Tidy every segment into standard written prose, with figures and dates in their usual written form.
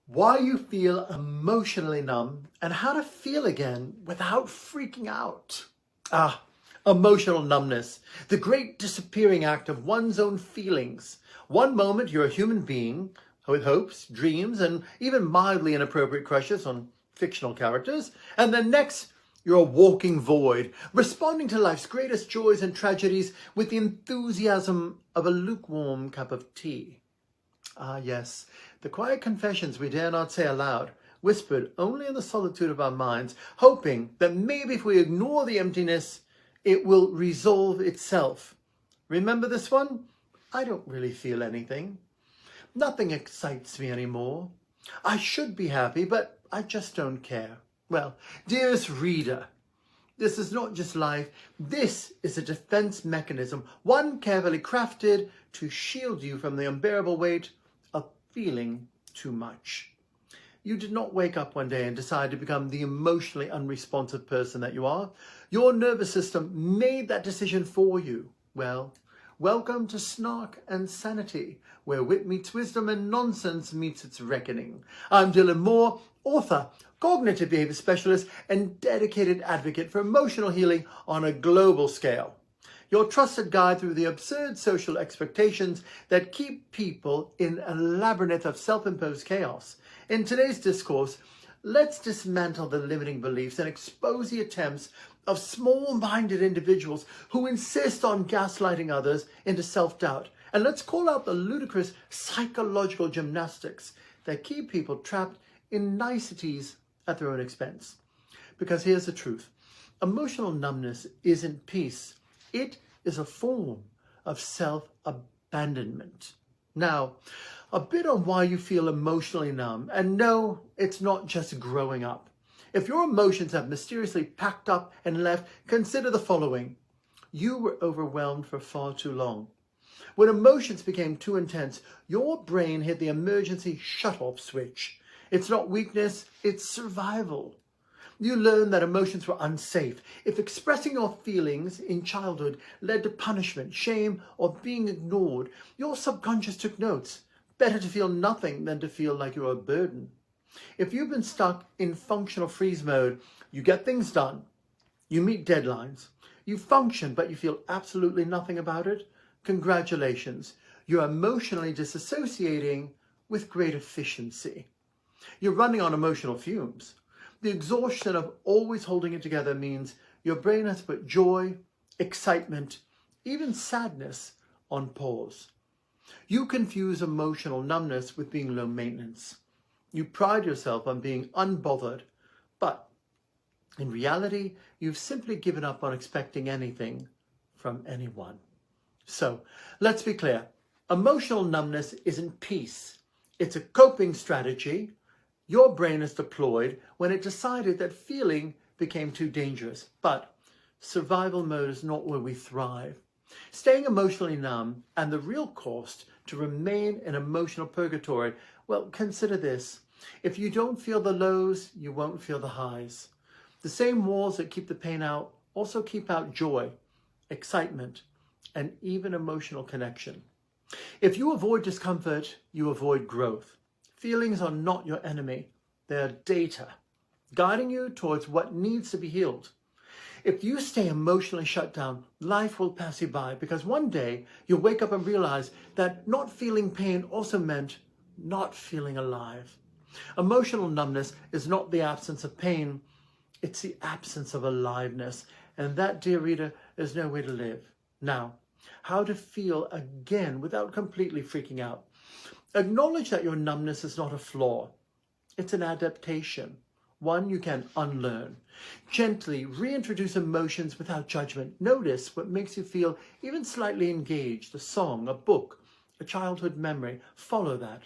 Why you feel emotionally numb and how to feel again without freaking out. Emotional numbness, the great disappearing act of one's own feelings. One moment you're a human being with hopes, dreams, and even mildly inappropriate crushes on fictional characters, and then next you're a walking void, responding to life's greatest joys and tragedies with the enthusiasm of a lukewarm cup of tea. Yes, the quiet confessions we dare not say aloud, whispered only in the solitude of our minds, hoping that maybe if we ignore the emptiness, it will resolve itself. Remember this one? I don't really feel anything. Nothing excites me anymore. I should be happy, but I just don't care. Well, dearest reader, this is not just life. This is a defense mechanism, one carefully crafted to shield you from the unbearable weight of feeling too much. You did not wake up one day and decide to become the emotionally unresponsive person that you are. Your nervous system made that decision for you. Well, welcome to Snark and Sanity, where wit meets wisdom and nonsense meets its reckoning. I'm Dylan Moore, author, cognitive behavior specialist, and dedicated advocate for emotional healing on a global scale. Your trusted guide through the absurd social expectations that keep people in a labyrinth of self-imposed chaos. In today's discourse, let's dismantle the limiting beliefs and expose the attempts of small-minded individuals who insist on gaslighting others into self-doubt. And let's call out the ludicrous psychological gymnastics that keep people trapped in niceties at their own expense. Because here's the truth. Emotional numbness isn't peace. It is a form of self-abandonment. Now, a bit on why you feel emotionally numb. And no, it's not just growing up. If your emotions have mysteriously packed up and left, consider the following. You were overwhelmed for far too long. When emotions became too intense, your brain hit the emergency shut-off switch. It's not weakness, it's survival. You learn that emotions were unsafe. If expressing your feelings in childhood led to punishment, shame, or being ignored, your subconscious took notes. Better to feel nothing than to feel like you're a burden. If you've been stuck in functional freeze mode, you get things done. You meet deadlines. You function, but you feel absolutely nothing about it. Congratulations. You're emotionally disassociating with great efficiency. You're running on emotional fumes. The exhaustion of always holding it together means your brain has put joy, excitement, even sadness on pause. You confuse emotional numbness with being low maintenance. You pride yourself on being unbothered, but in reality, you've simply given up on expecting anything from anyone. So let's be clear. Emotional numbness isn't peace. It's a coping strategy your brain has deployed when it decided that feeling became too dangerous. But survival mode is not where we thrive. Staying emotionally numb and the real cost to remain in emotional purgatory, well, consider this. If you don't feel the lows, you won't feel the highs. The same walls that keep the pain out also keep out joy, excitement, and even emotional connection. If you avoid discomfort, you avoid growth. Feelings are not your enemy. They are data, guiding you towards what needs to be healed. If you stay emotionally shut down, life will pass you by because one day you'll wake up and realize that not feeling pain also meant not feeling alive. Emotional numbness is not the absence of pain, it's the absence of aliveness. And that, dear reader, is no way to live. Now, how to feel again without completely freaking out. Acknowledge that your numbness is not a flaw. It's an adaptation, one you can unlearn. Gently reintroduce emotions without judgment. Notice what makes you feel even slightly engaged, a song, a book, a childhood memory. Follow that.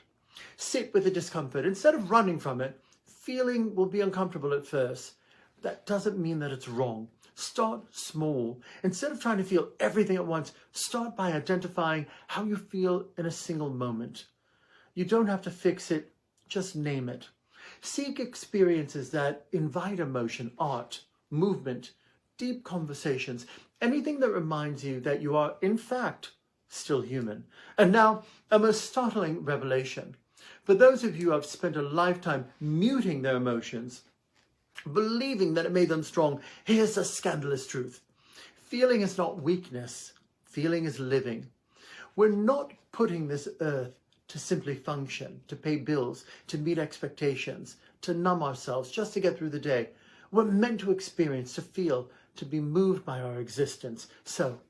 Sit with the discomfort. Instead of running from it, feeling will be uncomfortable at first. That doesn't mean that it's wrong. Start small. Instead of trying to feel everything at once, start by identifying how you feel in a single moment. You don't have to fix it, just name it. Seek experiences that invite emotion, art, movement, deep conversations, anything that reminds you that you are, in fact, still human. And now, a most startling revelation. For those of you who have spent a lifetime muting their emotions, believing that it made them strong, here's the scandalous truth. Feeling is not weakness. Feeling is living. We're not putting this earth to simply function, to pay bills, to meet expectations, to numb ourselves, just to get through the day. We're meant to experience, to feel, to be moved by our existence. So,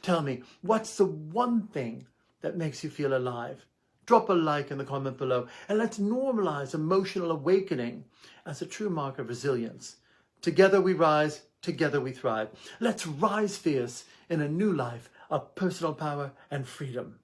tell me, what's the one thing that makes you feel alive? Drop a like in the comment below, and let's normalize emotional awakening as a true mark of resilience. Together we rise, together we thrive. Let's rise fierce in a new life of personal power and freedom.